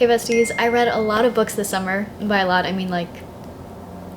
Hey besties, I read a lot of books this summer. By a lot, I mean like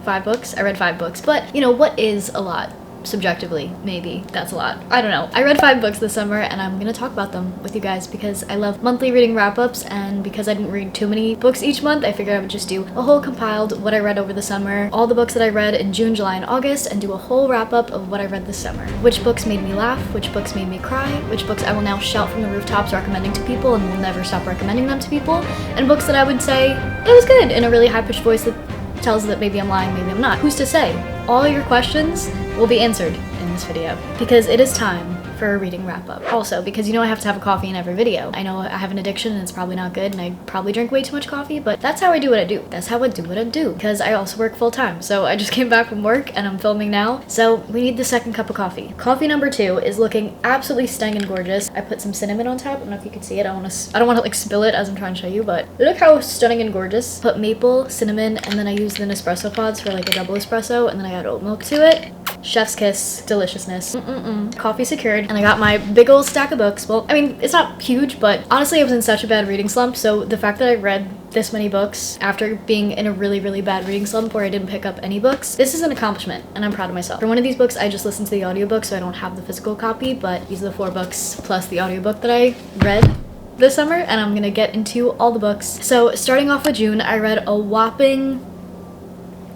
5 books. I read 5 books, but you know, what is a lot? Subjectively, maybe that's a lot. I don't know. I read 5 books this summer and I'm gonna talk about them with you guys because I love monthly reading wrap-ups, and because I didn't read too many books each month, I figured I would just do a whole compiled what I read over the summer, all the books that I read in June, July, and August, and do a whole wrap-up of what I read this summer. Which books made me laugh, which books made me cry, which books I will now shout from the rooftops recommending to people and will never stop recommending them to people, and books that I would say, it was good, in a really high-pitched voice that tells that maybe I'm lying, maybe I'm not. Who's to say? All your questions will be answered in this video because it is time for a reading wrap-up. Also, because you know I have to have a coffee in every video. I know I have an addiction and it's probably not good and I probably drink way too much coffee, but that's how I do what I do. That's how I do what I do because I also work full-time. So I just came back from work and I'm filming now. So we need the second cup of coffee. Coffee number 2 is looking absolutely stunning and gorgeous. I put some cinnamon on top. I don't know if you can see it. I don't want to like spill it as I'm trying to show you, but look how stunning and gorgeous. Put maple, cinnamon, and then I used the Nespresso pods for like a double espresso, and then I add oat milk to it. Chef's kiss, deliciousness. Coffee secured, and I got my big old stack of books. Well, I mean, it's not huge, but honestly I was in such a bad reading slump, so the fact that I read this many books after being in a really, really bad reading slump where I didn't pick up any books, this is an accomplishment, and I'm proud of myself. For one of these books, I just listened to the audiobook, so I don't have the physical copy, but these are the 4 books plus the audiobook that I read this summer, and I'm gonna get into all the books. So starting off with June, I read a whopping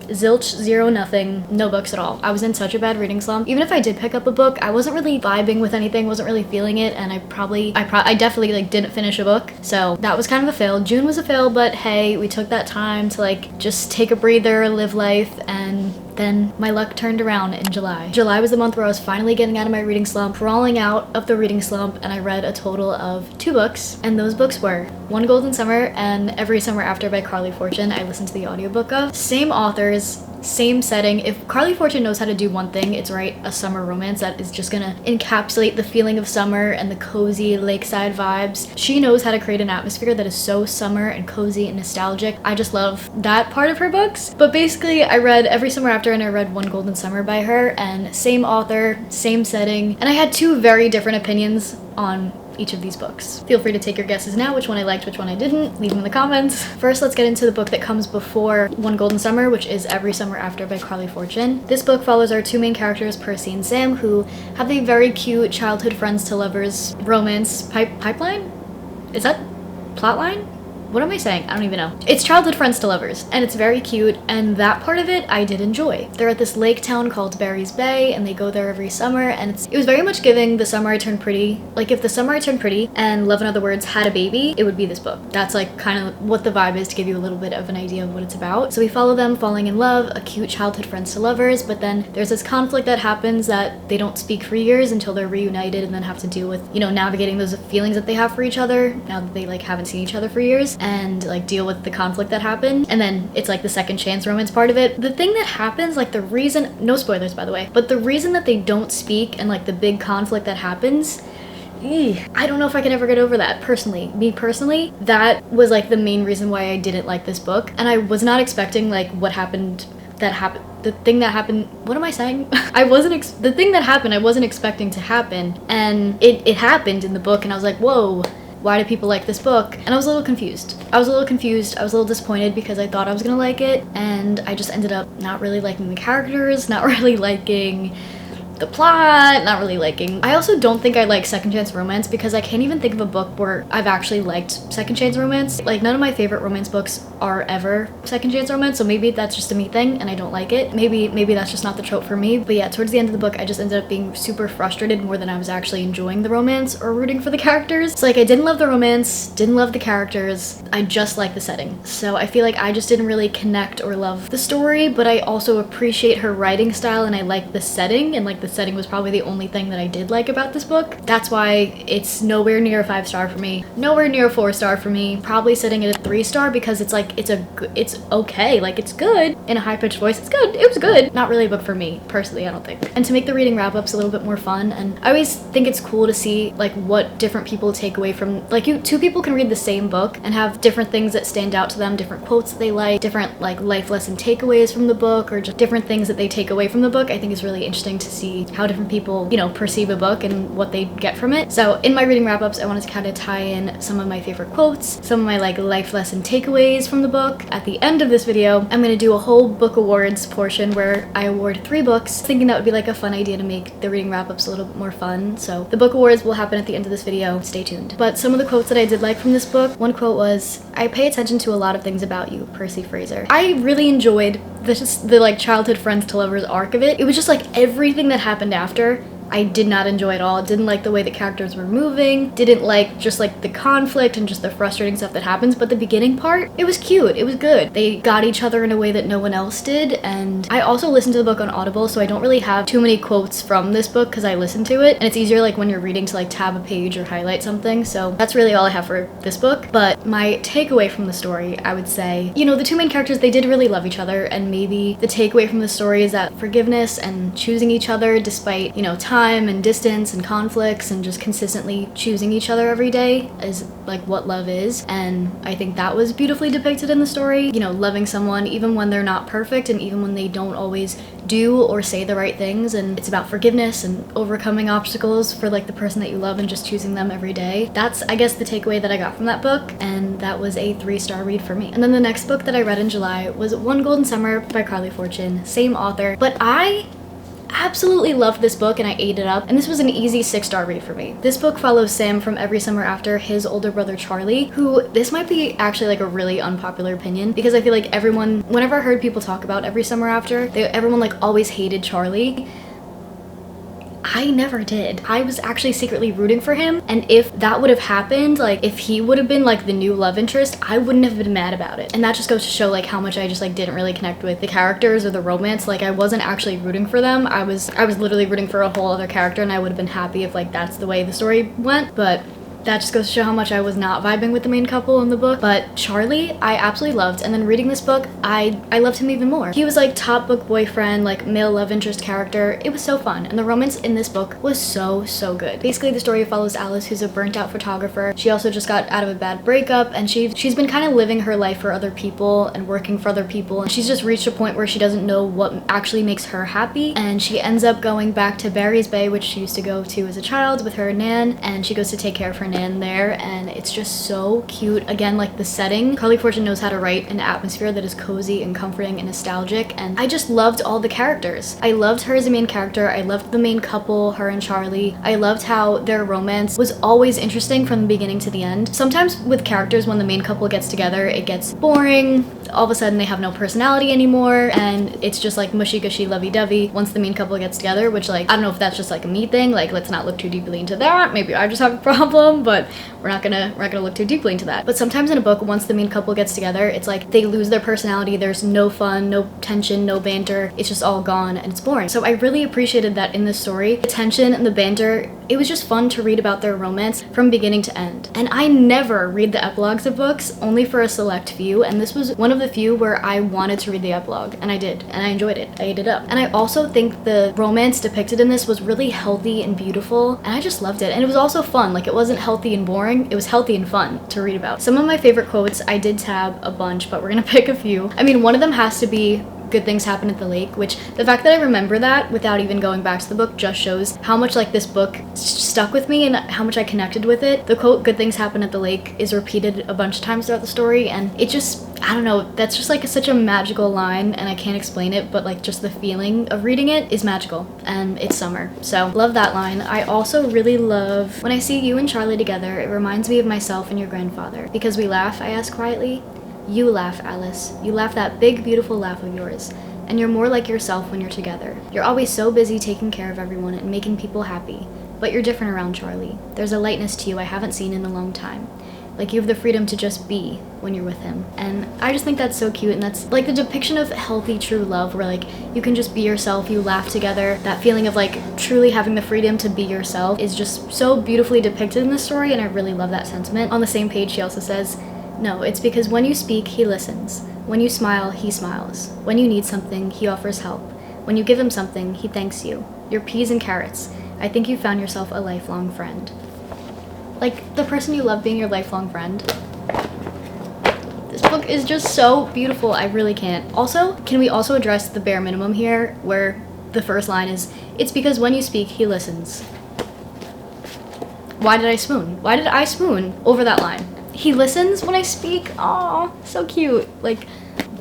zilch, zero, nothing, no books at all. I was in such a bad reading slump. Even if I did pick up a book, I wasn't really vibing with anything, wasn't really feeling it, and I definitely like didn't finish a book. So that was kind of a fail. June was a fail, but hey, we took that time to like just take a breather, live life, and then my luck turned around in July. July was the month where I was finally getting out of my reading slump, crawling out of the reading slump, and I read a total of 2 books, and those books were One Golden Summer and Every Summer After by Carly Fortune. I listened to the audiobook of. Same authors, same setting. If Carly Fortune knows how to do one thing, it's write a summer romance that is just gonna encapsulate the feeling of summer and the cozy lakeside vibes. She knows how to create an atmosphere that is so summer and cozy and nostalgic. I just love that part of her books. But basically, I read Every Summer After and I read One Golden Summer by her, and same author, same setting, and I had 2 very different opinions on each of these books. Feel free to take your guesses now, which one I liked, which one I didn't. Leave them in the comments. First, let's get into the book that comes before One Golden Summer, which is Every Summer After by Carly Fortune. This book follows our 2 main characters, Percy and Sam, who have a very cute childhood friends to lovers romance pipeline? Is that plotline? What am I saying? I don't even know. It's childhood friends to lovers, and it's very cute, and that part of it I did enjoy. They're at this lake town called Barry's Bay, and they go there every summer, and it was very much giving The Summer I Turned Pretty. Like, if The Summer I Turned Pretty and Love in Other Words had a baby, it would be this book. That's like kind of what the vibe is, to give you a little bit of an idea of what it's about. So we follow them falling in love, a cute childhood friends to lovers, but then there's this conflict that happens that they don't speak for years until they're reunited and then have to deal with, you know, navigating those feelings that they have for each other now that they like haven't seen each other for years, and like deal with the conflict that happened. And then it's like the second chance romance part of it. The thing that happens, like the reason, no spoilers by the way, but the reason that they don't speak and like the big conflict that happens, I don't know if I can ever get over that personally. Me personally, that was like the main reason why I didn't like this book, and I was not expecting like what happened that happened. The thing that happened, what am I saying? The thing that happened, I wasn't expecting to happen, and it happened in the book, and I was like, whoa, why do people like this book? And I was a little confused. I was a little disappointed because I thought I was gonna like it, and I just ended up not really liking the characters, not really liking the plot, not really liking. I also don't think I like second chance romance because I can't even think of a book where I've actually liked second chance romance. Like, none of my favorite romance books are ever second chance romance, so maybe that's just a me thing and I don't like it. Maybe that's just not the trope for me. But yeah, towards the end of the book, I just ended up being super frustrated more than I was actually enjoying the romance or rooting for the characters. It's like I didn't love the romance, didn't love the characters, I just liked the setting. So I feel like I just didn't really connect or love the story, but I also appreciate her writing style and I like the setting, and like the setting was probably the only thing that I did like about this book. That's why it's nowhere near a 5-star for me, nowhere near a 4-star for me, probably sitting at a 3-star because it's like it's okay, like it's good in a high-pitched voice. It's good, it was good. Not really a book for me personally, I don't think. And to make the reading wrap-ups a little bit more fun, and I always think it's cool to see like what different people take away from, like, 2 people can read the same book and have different things that stand out to them, different quotes that they like, different like life lesson takeaways from the book, or just different things that they take away from the book. I think it's really interesting to see see how different people, you know, perceive a book and what they get from it. So in my reading wrap-ups, I wanted to kind of tie in some of my favorite quotes, some of my like life lesson takeaways from the book. At the end of this video, I'm gonna do a whole book awards portion where I award 3 books, thinking that would be like a fun idea to make the reading wrap-ups a little bit more fun. So the book awards will happen at the end of this video. Stay tuned. But some of the quotes that I did like from this book, one quote was, "I pay attention to a lot of things about you, Percy Fraser." I really enjoyed the like childhood friends to lovers arc of it. It was just like everything that happened after I did not enjoy at all. Didn't like the way the characters were moving, didn't like just like the conflict and just the frustrating stuff that happens, but the beginning part, it was cute, it was good. They got each other in a way that no one else did, and I also listened to the book on Audible, so I don't really have too many quotes from this book because I listened to it, and it's easier like when you're reading to like tab a page or highlight something, so that's really all I have for this book. But my takeaway from the story, I would say, you know, the 2 main characters, they did really love each other, and maybe the takeaway from the story is that forgiveness and choosing each other despite, you know, time and distance and conflicts and just consistently choosing each other every day is like what love is. And I think that was beautifully depicted in the story. You know, loving someone even when they're not perfect and even when they don't always do or say the right things, and it's about forgiveness and overcoming obstacles for like the person that you love and just choosing them every day. That's, I guess, the takeaway that I got from that book, and that was a 3-star read for me. And then the next book that I read in July was One Golden Summer by Carly Fortune, same author, but I absolutely loved this book and I ate it up, and this was an easy 6-star read for me. This book follows Sam from Every Summer After, his older brother Charlie, who, this might be actually like a really unpopular opinion because I feel like everyone, whenever I heard people talk about Every Summer After, everyone like always hated Charlie. I never did. I was actually secretly rooting for him, and if that would have happened, like if he would have been like the new love interest, I wouldn't have been mad about it. And that just goes to show like how much I just like didn't really connect with the characters or the romance. Like I wasn't actually rooting for them. I was literally rooting for a whole other character, and I would have been happy if like that's the way the story went. But that just goes to show how much I was not vibing with the main couple in the book. But Charlie, I absolutely loved, and then reading this book, I loved him even more. He was like top book boyfriend, like male love interest character. It was so fun, and the romance in this book was so good. Basically, the story follows Alice, who's a burnt out photographer. She also just got out of a bad breakup, and she's been kind of living her life for other people and working for other people, and she's just reached a point where she doesn't know what actually makes her happy, and she ends up going back to Barry's Bay, which she used to go to as a child with her nan, and she goes to take care of her nan there, and it's just so cute. Again, like the setting, Carly Fortune knows how to write an atmosphere that is cozy and comforting and nostalgic, and I just loved all the characters. I loved her as a main character. I loved the main couple, her and Charlie. I loved how their romance was always interesting from the beginning to the end. Sometimes with characters, when the main couple gets together, it gets boring. All of a sudden they have no personality anymore, and it's just like mushy-gushy lovey-dovey once the main couple gets together, which like I don't know if that's just like a me thing, like let's not look too deeply into that, maybe I just have a problem, but we're not gonna look too deeply into that. But sometimes in a book, once the main couple gets together, it's like they lose their personality. There's no fun, no tension, no banter. It's just all gone and it's boring. So I really appreciated that in this story. The tension and the banter, it was just fun to read about their romance from beginning to end. And I never read the epilogues of books, only for a select few, and this was one of the few where I wanted to read the epilogue, and I did, and I enjoyed it. I ate it up. And I also think the romance depicted in this was really healthy and beautiful, and I just loved it. And it was also fun. Like, it wasn't healthy and boring, it was healthy and fun to read about. Some of my favorite quotes, I did tab a bunch, but we're gonna pick a few. I mean, one of them has to be good things happen at the lake, which the fact that I remember that without even going back to the book just shows how much like this book stuck with me and how much I connected with it. The quote, "good things happen at the lake," is repeated a bunch of times throughout the story, and it just, I don't know, that's just like such a magical line, and I can't explain it, but like just the feeling of reading it is magical, and it's summer. So love that line. I also really love, "when I see you and Charlie together, it reminds me of myself and your grandfather. Because we laugh," I ask quietly. "You laugh, Alice. You laugh that big, beautiful laugh of yours. And you're more like yourself when you're together. You're always so busy taking care of everyone and making people happy. But you're different around Charlie. There's a lightness to you I haven't seen in a long time. Like you have the freedom to just be when you're with him." And I just think that's so cute, and that's like the depiction of healthy, true love, where like you can just be yourself, you laugh together. That feeling of like truly having the freedom to be yourself is just so beautifully depicted in this story, and I really love that sentiment. On the same page, she also says, "No, it's because when you speak, he listens. When you smile, he smiles. When you need something, he offers help. When you give him something, he thanks you. You're peas and carrots. I think you found yourself a lifelong friend." Like, the person you love being your lifelong friend. This book is just so beautiful, I really can't. Also, can we also address the bare minimum here, where the first line is, "It's because when you speak, he listens." Why did I swoon? Why did I swoon over that line? He listens when I speak? Aw, so cute. Like,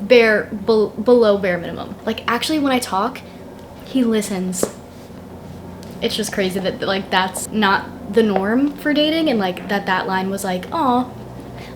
below bare minimum. Like, actually, when I talk, he listens. It's just crazy that, like, that's not the norm for dating, and, like, that line was like, aw,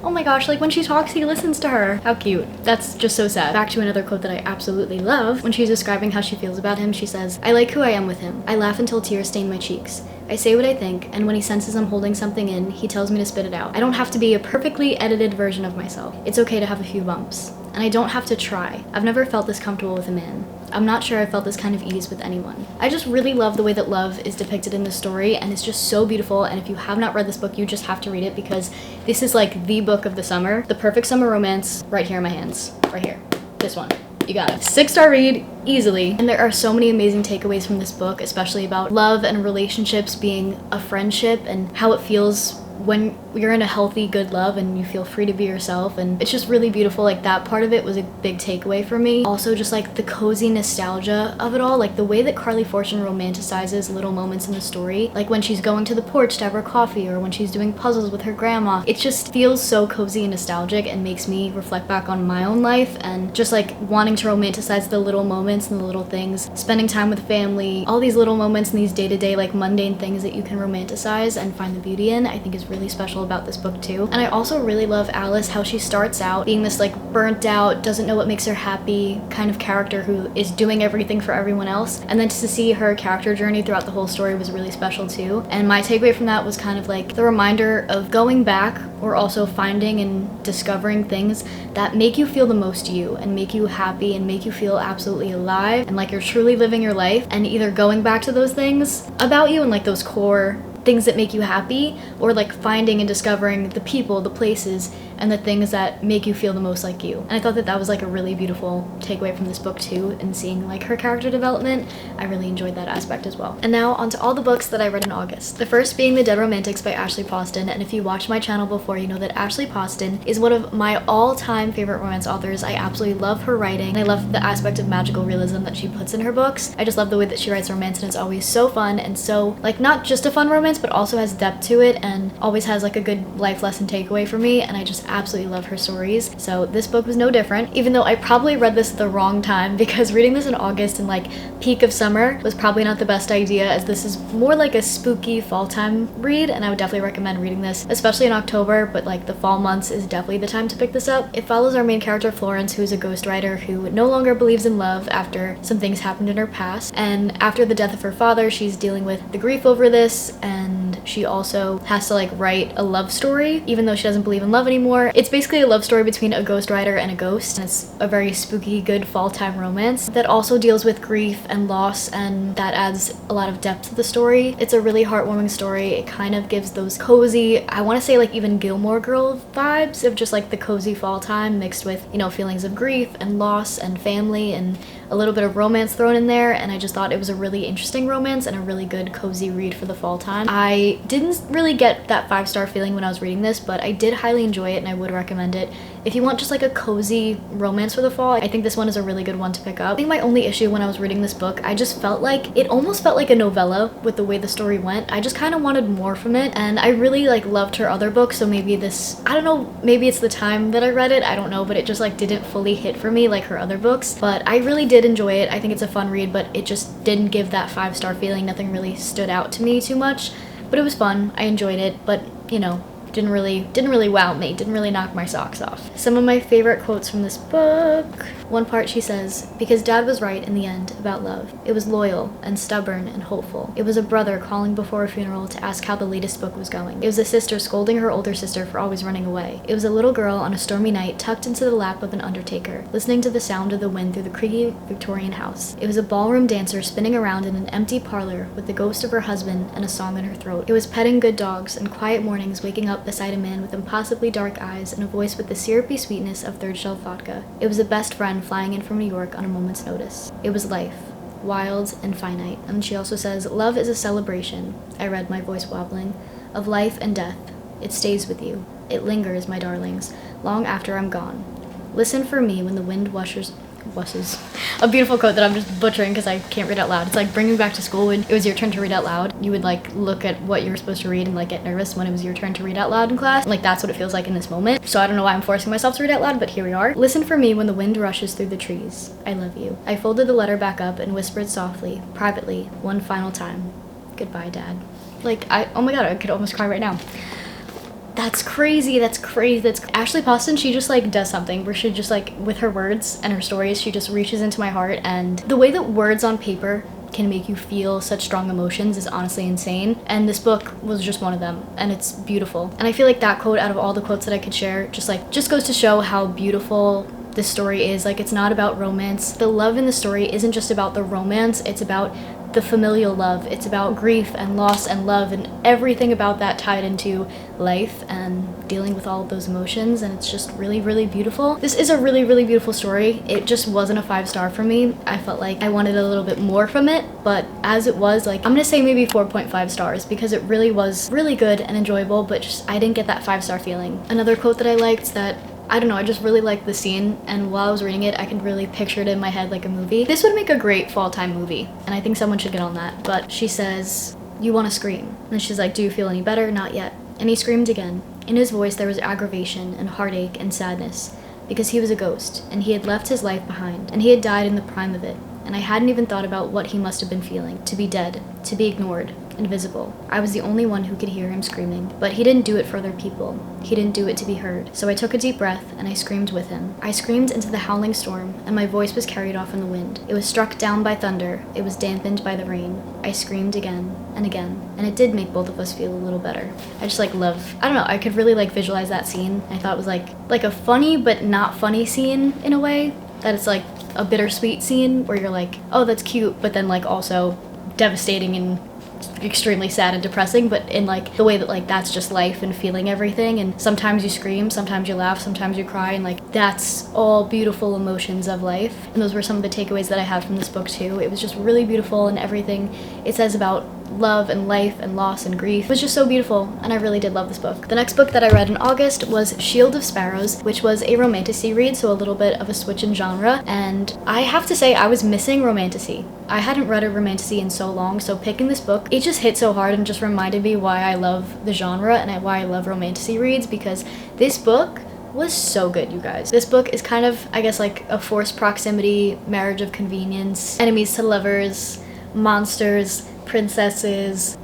oh my gosh, like, when she talks, he listens to her. How cute. That's just so sad. Back to another quote that I absolutely love. When she's describing how she feels about him, she says, "I like who I am with him. I laugh until tears stain my cheeks. I say what I think, and when he senses I'm holding something in, he tells me to spit it out. I don't have to be a perfectly edited version of myself. It's okay to have a few bumps. And I don't have to try. I've never felt this comfortable with a man. I'm not sure I felt this kind of ease with anyone." I just really love the way that love is depicted in this story, and it's just so beautiful, and if you have not read this book, you just have to read it because this is like the book of the summer. The perfect summer romance right here in my hands. Right here. This one. You got it. 6-star read, easily. And there are so many amazing takeaways from this book, especially about love and relationships being a friendship and how it feels when you're in a healthy, good love and you feel free to be yourself. And it's just really beautiful. Like, that part of it was a big takeaway for me. Also, just like the cozy nostalgia of it all, like the way that Carly Fortune romanticizes little moments in the story, like when she's going to the porch to have her coffee or when she's doing puzzles with her grandma. It just feels so cozy and nostalgic and makes me reflect back on my own life and just like wanting to romanticize the little moments and the little things, spending time with family, all these little moments and these day-to-day like mundane things that you can romanticize and find the beauty in, I think is really special about this book too. And I also really love Alice, how she starts out being this like burnt out, doesn't know what makes her happy kind of character who is doing everything for everyone else, and then to see her character journey throughout the whole story was really special too. And my takeaway from that was kind of like the reminder of going back or also finding and discovering things that make you feel the most you and make you happy and make you feel absolutely alive and like you're truly living your life, and either going back to those things about you and like those core things that make you happy, or like finding and discovering the people, the places, and the things that make you feel the most like you. And I thought that that was like a really beautiful takeaway from this book too, and seeing like her character development, I really enjoyed that aspect as well. And now onto all the books that I read in August. The first being The Dead Romantics by Ashley Poston, and if you watched my channel before, you know that Ashley Poston is one of my all-time favorite romance authors. I absolutely love her writing, and I love the aspect of magical realism that she puts in her books. I just love the way that she writes romance, and it's always so fun and so like not just a fun romance, but also has depth to it and always has like a good life lesson takeaway for me, and I just absolutely love her stories. So this book was no different, even though I probably read this at the wrong time, because reading this in August and like peak of summer was probably not the best idea, as this is more like a spooky fall time read, and I would definitely recommend reading this, especially in October, but like the fall months is definitely the time to pick this up. It follows our main character Florence, who's a ghostwriter who no longer believes in love after some things happened in her past, and after the death of her father, she's dealing with the grief over this, and she also has to like write a love story even though she doesn't believe in love anymore. It's basically a love story between a ghostwriter and a ghost, and it's a very spooky, good fall time romance that also deals with grief and loss, and that adds a lot of depth to the story. It's a really heartwarming story. It kind of gives those cozy, I want to say like even Gilmore Girl vibes of just like the cozy fall time mixed with, you know, feelings of grief and loss and family and a little bit of romance thrown in there, and I just thought it was a really interesting romance and a really good cozy read for the fall time. I didn't really get that 5-star feeling when I was reading this, but I did highly enjoy it and I would recommend it. If you want just like a cozy romance for the fall, I think this one is a really good one to pick up. I think my only issue when I was reading this book, I just felt like it almost felt like a novella with the way the story went. I just kind of wanted more from it, and I really like loved her other books, so maybe this, I don't know, maybe it's the time that I read it, I don't know, but it just like didn't fully hit for me like her other books. But I really did enjoy it. I think it's a fun read, but it just didn't give that 5-star feeling. Nothing really stood out to me too much, but it was fun. I enjoyed it, but you know, didn't really wow me, didn't really knock my socks off. Some of my favorite quotes from this book. One part she says, "Because Dad was right in the end about love. It was loyal and stubborn and hopeful. It was a brother calling before a funeral to ask how the latest book was going. It was a sister scolding her older sister for always running away. It was a little girl on a stormy night tucked into the lap of an undertaker, listening to the sound of the wind through the creaky Victorian house. It was a ballroom dancer spinning around in an empty parlor with the ghost of her husband and a song in her throat. It was petting good dogs and quiet mornings waking up beside a man with impossibly dark eyes and a voice with the syrupy sweetness of third-shelf vodka. It was a best friend flying in from New York on a moment's notice. It was life, wild and finite." And she also says, "Love is a celebration," I read, my voice wobbling, "of life and death. It stays with you. It lingers, my darlings, long after I'm gone. Listen for me when the wind Wusses. A beautiful quote that I'm just butchering because I can't read out loud. It's like, bring me back to school when it was your turn to read out loud. You would like look at what you were supposed to read and like get nervous when it was your turn to read out loud in class. Like that's what it feels like in this moment. So I don't know why I'm forcing myself to read out loud, but here we are. Listen for me when the wind rushes through the trees. I love you. I folded the letter back up and whispered softly, privately, one final time. Goodbye, Dad. Like, oh my god, I could almost cry right now. That's crazy. That's Ashley Poston, she just like does something where she just like, with her words and her stories, she just reaches into my heart, and the way that words on paper can make you feel such strong emotions is honestly insane, and this book was just one of them, and it's beautiful. And I feel like that quote, out of all the quotes that I could share, just goes to show how beautiful this story is. Like, it's not about romance. The love in the story isn't just about the romance, it's about the familial love. It's about grief and loss and love and everything about that tied into life and dealing with all of those emotions, and it's just really, really beautiful. This is a really, really beautiful story. It just wasn't a 5-star for me. I felt like I wanted a little bit more from it, but as it was, like, I'm gonna say maybe 4.5 stars because it really was really good and enjoyable, but just I didn't get that 5-star feeling. Another quote that I liked, that I don't know, I just really liked the scene, and while I was reading it, I could really picture it in my head like a movie. This would make a great fall time movie, and I think someone should get on that. But she says, you want to scream. And she's like, do you feel any better? Not yet. And he screamed again. In his voice there was aggravation and heartache and sadness, because he was a ghost, and he had left his life behind, and he had died in the prime of it. And I hadn't even thought about what he must have been feeling. To be dead, to be ignored, invisible. I was the only one who could hear him screaming. But he didn't do it for other people. He didn't do it to be heard. So I took a deep breath and I screamed with him. I screamed into the howling storm, and my voice was carried off in the wind. It was struck down by thunder. It was dampened by the rain. I screamed again and again, and it did make both of us feel a little better. I just like love, I don't know, I could really like visualize that scene. I thought it was like a funny but not funny scene in a way. That it's like a bittersweet scene where you're like, oh, that's cute, but then like also devastating and extremely sad and depressing, but in like the way that like that's just life and feeling everything, and sometimes you scream, sometimes you laugh, sometimes you cry, and like that's all beautiful emotions of life. And those were some of the takeaways that I had from this book too. It was just really beautiful, and everything it says about love and life and loss and grief was just so beautiful, and I really did love this book. The next book that I read in August was Shield of Sparrows, which was a romantasy read, so a little bit of a switch in genre, and I have to say I was missing romantasy. I hadn't read a romantasy in so long, so picking this book, it just hit so hard and just reminded me why I love the genre and why I love romantasy reads, because this book was so good, you guys. This book is kind of, I guess, like a forced proximity, marriage of convenience, enemies to lovers, monsters, princesses,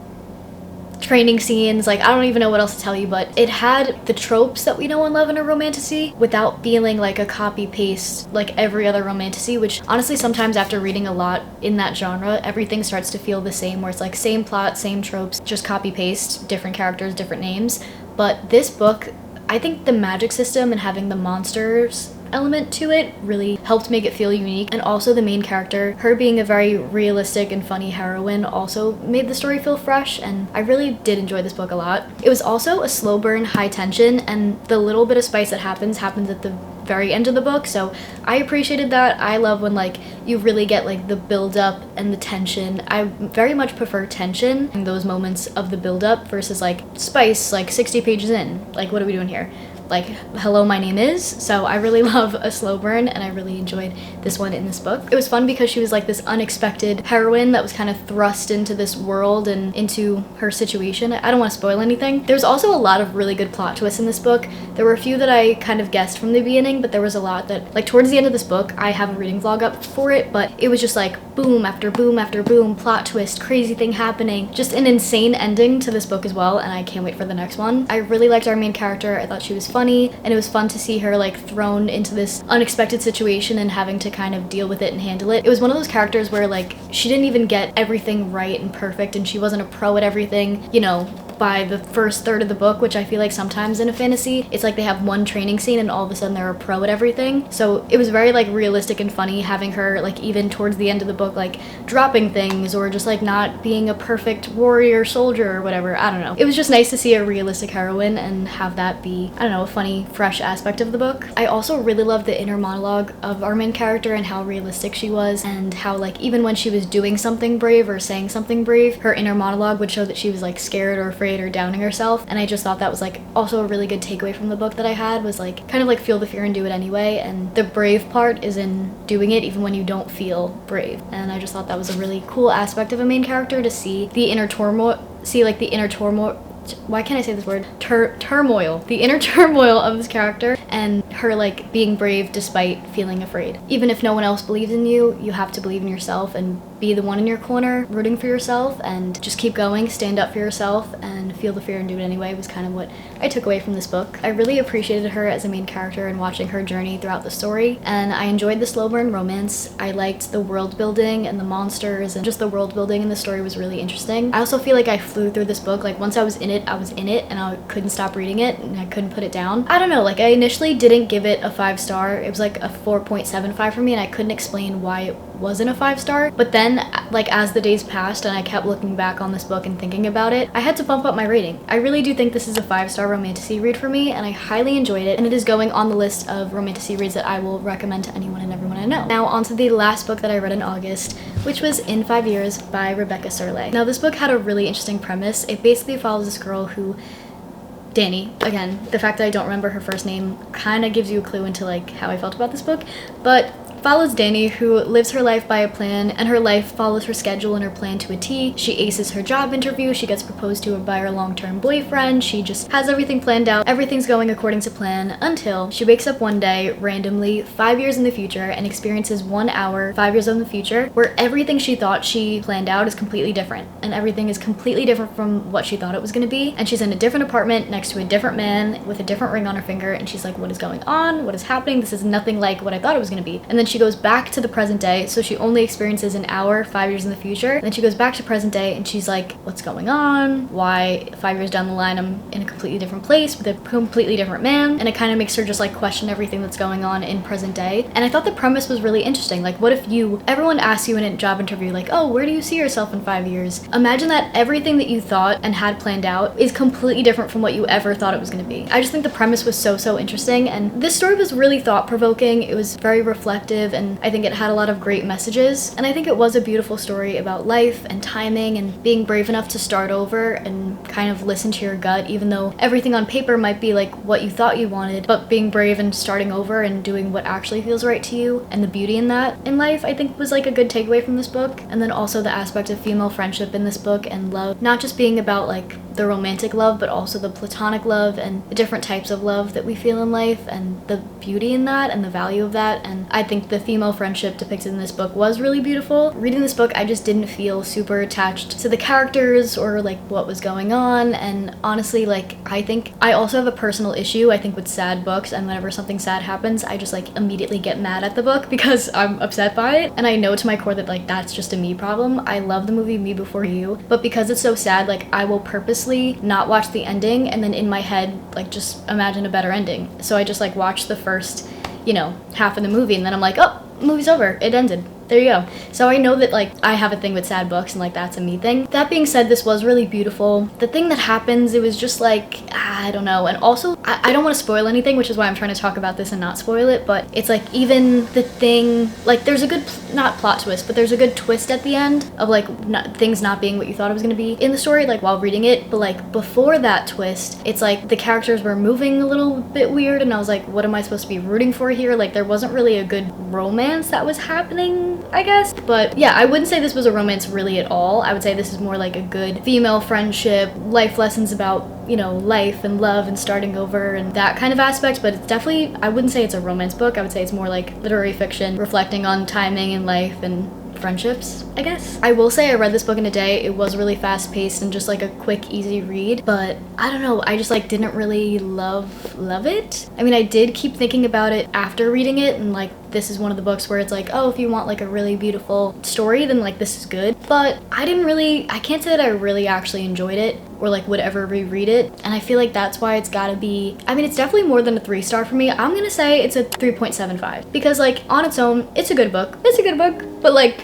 training scenes. Like, I don't even know what else to tell you, but it had the tropes that we know and love in a romantasy without feeling like a copy paste like every other romantasy, which honestly sometimes after reading a lot in that genre, everything starts to feel the same, where it's like same plot, same tropes, just copy paste, different characters, different names. But this book, I think the magic system and having the monsters element to it really helped make it feel unique, and also the main character, her being a very realistic and funny heroine, also made the story feel fresh, and I really did enjoy this book a lot. It was also a slow burn, high tension, and the little bit of spice that happens at the very end of the book, so I appreciated that. I love when like you really get like the build up and the tension. I very much prefer tension in those moments of the build up versus like spice like 60 pages in. Like, what are we doing here? Like, hello, my name is. So I really love a slow burn, and I really enjoyed this one in this book. It was fun because she was like this unexpected heroine that was kind of thrust into this world and into her situation. I don't want to spoil anything. There's also a lot of really good plot twists in this book. There were a few that I kind of guessed from the beginning, but there was a lot that, like, towards the end of this book, I have a reading vlog up for it, but it was just like boom after boom after boom, plot twist, crazy thing happening. Just an insane ending to this book as well, and I can't wait for the next one. I really liked our main character. I thought she was funny, and it was fun to see her like thrown into this unexpected situation and having to kind of deal with it and handle it. It was one of those characters where like she didn't even get everything right and perfect, and she wasn't a pro at everything, you know, by the first third of the book, which I feel like sometimes in a fantasy, it's like they have one training scene and all of a sudden they're a pro at everything. So it was very like realistic and funny having her like even towards the end of the book like dropping things or just like not being a perfect warrior soldier or whatever. I don't know. It was just nice to see a realistic heroine and have that be, I don't know, a funny, fresh aspect of the book. I also really loved the inner monologue of our main character and how realistic she was, and how like even when she was doing something brave or saying something brave, her inner monologue would show that she was like scared or afraid afraid or doubting herself. And I just thought that was like also a really good takeaway from the book that I had, was like kind of like feel the fear and do it anyway. And the brave part is in doing it even when you don't feel brave. And I just thought that was a really cool aspect of a main character, to see the inner turmoil, why can't I say this word? Turmoil. The inner turmoil of this character, and her like being brave despite feeling afraid. Even if no one else believes in you, you have to believe in yourself and be the one in your corner rooting for yourself, and just keep going, stand up for yourself, and feel the fear and do it anyway, was kind of what I took away from this book. I really appreciated her as a main character and watching her journey throughout the story, and I enjoyed the slow burn romance. I liked the world building and the monsters, and just the world building in the story was really interesting. I also feel like I flew through this book. Like once I was in it, and I couldn't stop reading it, and I couldn't put it down. I don't know, like I initially didn't give it a 5-star. It was like a 4.75 for me, and I couldn't explain why it wasn't a 5-star. But then like as the days passed and I kept looking back on this book and thinking about it, I had to bump up my rating. I really do think this is a 5-star romantasy read for me, and I highly enjoyed it, and it is going on the list of romantasy reads that I will recommend to anyone and everyone I know. Now on to the last book that I read in August, which was In 5 Years by Rebecca Serle. Now this book had a really interesting premise. It basically follows this girl who, Danny, again, the fact that I don't remember her first name kind of gives you a clue into like how I felt about this book, but follows Danny, who lives her life by a plan, and her life follows her schedule and her plan to a T. She aces her job interview, she gets proposed to by her long-term boyfriend, she just has everything planned out, everything's going according to plan, until she wakes up one day randomly 5 years in the future and experiences 1 hour 5 years in the future where everything she thought she planned out is completely different, and everything is completely different from what she thought it was going to be. And she's in a different apartment next to a different man with a different ring on her finger, and she's like, what is going on? What is happening? This is nothing like what I thought it was going to be. And then she goes back to the present day, so she only experiences an hour 5 years in the future. And then she goes back to present day and she's like, what's going on? Why 5 years down the line I'm in a completely different place with a completely different man? And it kind of makes her just like question everything that's going on in present day. And I thought the premise was really interesting. Like, what if everyone asks you in a job interview like, oh, where do you see yourself in 5 years? Imagine that everything that you thought and had planned out is completely different from what you ever thought it was going to be. I just think the premise was so interesting, and this story was really thought-provoking. It was very reflective, and I think it had a lot of great messages, and I think it was a beautiful story about life and timing and being brave enough to start over and kind of listen to your gut, even though everything on paper might be like what you thought you wanted, but being brave and starting over and doing what actually feels right to you, and the beauty in that in life, I think was like a good takeaway from this book. And then also the aspect of female friendship in this book and love, not just being about like the romantic love, but also the platonic love and the different types of love that we feel in life, and the beauty in that and the value of that. And I think the female friendship depicted in this book was really beautiful. Reading this book, I just didn't feel super attached to the characters or like what was going on, and honestly, like I think I also have a personal issue, I think, with sad books, and whenever something sad happens, I just like immediately get mad at the book because I'm upset by it, and I know to my core that like that's just a me problem. I love the movie Me Before You, but because it's so sad, like I will purposely not watch the ending and then in my head like just imagine a better ending. So I just like watch the first, half of the movie, and then I'm like, oh, movie's over, it ended. There you go. So I know that like I have a thing with sad books, and like that's a me thing. That being said, this was really beautiful. The thing that happens, it was just like, I don't know. And also, I don't want to spoil anything, which is why I'm trying to talk about this and not spoil it, but it's like even the thing, like there's a good, not plot twist, but there's a good twist at the end of like things not being what you thought it was going to be in the story, like while reading it. But like before that twist, it's like the characters were moving a little bit weird, and I was like, what am I supposed to be rooting for here? Like there wasn't really a good romance that was happening, I guess. But yeah, I wouldn't say this was a romance really at all. I would say this is more like a good female friendship, life lessons about, life and love and starting over and that kind of aspect. But it's definitely, I wouldn't say it's a romance book. I would say it's more like literary fiction reflecting on timing and life and friendships, I guess. I will say I read this book in a day. It was really fast-paced and just like a quick, easy read, but I don't know, I just like didn't really love it. I mean, I did keep thinking about it after reading it, and like this is one of the books where it's like, oh, if you want like a really beautiful story, then like this is good. But I can't say that I really actually enjoyed it or like would ever reread it, and I feel like that's why it's gotta be, I mean, it's definitely more than a 3-star for me. I'm gonna say it's a 3.75 because like on its own, it's a good book, but like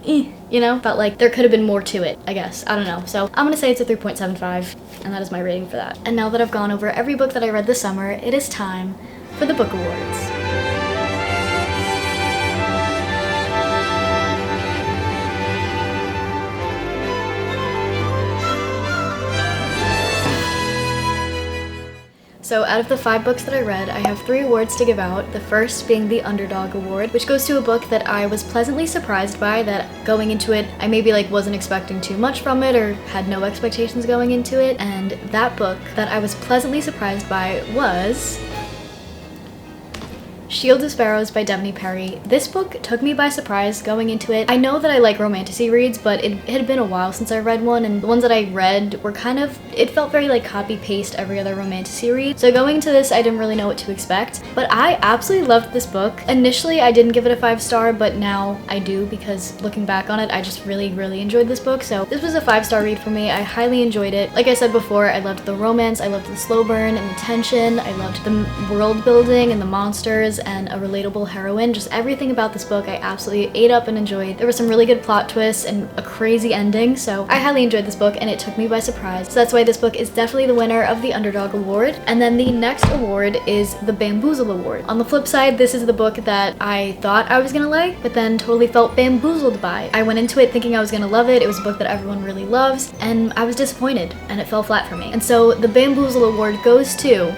but like there could have been more to it, I guess. I don't know. So I'm gonna say it's a 3.75, and that is my rating for that. And now that I've gone over every book that I read this summer, it is time for the book awards. So out of the 5 books that I read, I have 3 awards to give out. The first being the Underdog Award, which goes to a book that I was pleasantly surprised by, that going into it, I maybe wasn't expecting too much from it or had no expectations going into it. And that book that I was pleasantly surprised by was Shield of Sparrows by Devney Perry. This book took me by surprise going into it. I know that I like romantasy reads, but it had been a while since I read one, and the ones that I read were it felt very copy-paste every other romantasy read. So going into this, I didn't really know what to expect, but I absolutely loved this book. Initially, I didn't give it a 5-star, but now I do, because looking back on it, I just really, really enjoyed this book. So this was a 5-star read for me. I highly enjoyed it. Like I said before, I loved the romance, I loved the slow burn and the tension, I loved the world building and the monsters, and a relatable heroine. Just everything about this book I absolutely ate up and enjoyed. There were some really good plot twists and a crazy ending, so I highly enjoyed this book and it took me by surprise. So that's why this book is definitely the winner of the Underdog Award. And then the next award is the Bamboozle Award. On the flip side, this is the book that I thought I was gonna like, but then totally felt bamboozled by. I went into it thinking I was gonna love it. It was a book that everyone really loves, and I was disappointed and it fell flat for me. And so the Bamboozle Award goes to,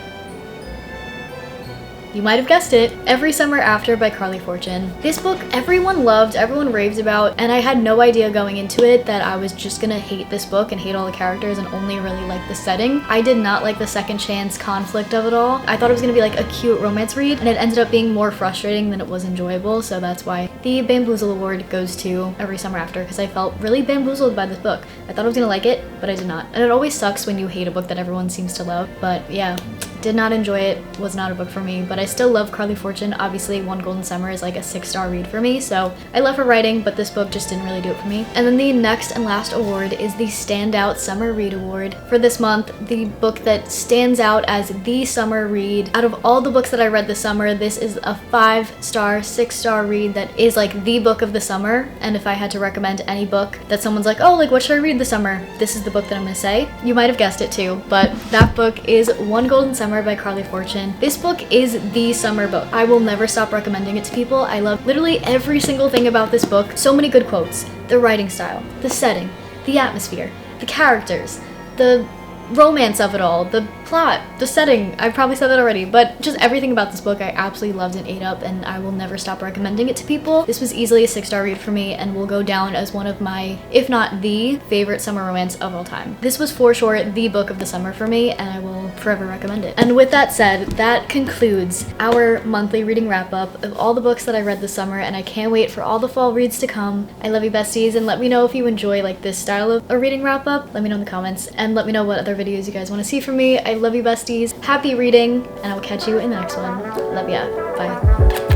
you might have guessed it, Every Summer After by Carly Fortune. This book everyone loved, everyone raves about, and I had no idea going into it that I was just gonna hate this book and hate all the characters and only really like the setting. I did not like the second chance conflict of it all. I thought it was gonna be a cute romance read, and it ended up being more frustrating than it was enjoyable, so that's why the Bamboozle Award goes to Every Summer After, because I felt really bamboozled by this book. I thought I was gonna like it, but I did not. And it always sucks when you hate a book that everyone seems to love, but yeah. Did not enjoy it, was not a book for me, but I still love Carly Fortune. Obviously, One Golden Summer is a 6-star read for me, so I love her writing, but this book just didn't really do it for me. And then the next and last award is the Standout Summer Read Award. For this month, the book that stands out as the summer read. Out of all the books that I read this summer, this is a 5-star, 6-star read that is the book of the summer. And if I had to recommend any book that someone's oh, what should I read this summer? This is the book that I'm gonna say. You might have guessed it too, but that book is One Golden Summer by Carly Fortune. This book is the summer book. I will never stop recommending it to people. I love literally every single thing about this book. So many good quotes. The writing style, the setting, the atmosphere, the characters, the romance of it all, the plot, the setting. I've probably said that already, but just everything about this book I absolutely loved and ate up, and I will never stop recommending it to people. This was easily a 6-star read for me and will go down as one of my, if not the, favorite summer romance of all time. This was for sure the book of the summer for me, and I will forever recommend it. And with that said, that concludes our monthly reading wrap-up of all the books that I read this summer, and I can't wait for all the fall reads to come. I love you, besties, and let me know if you enjoy this style of a reading wrap-up. Let me know in the comments, and let me know what other videos you guys want to see from me. I love you, besties. Happy reading, and I will catch you in the next one. Love ya. Bye.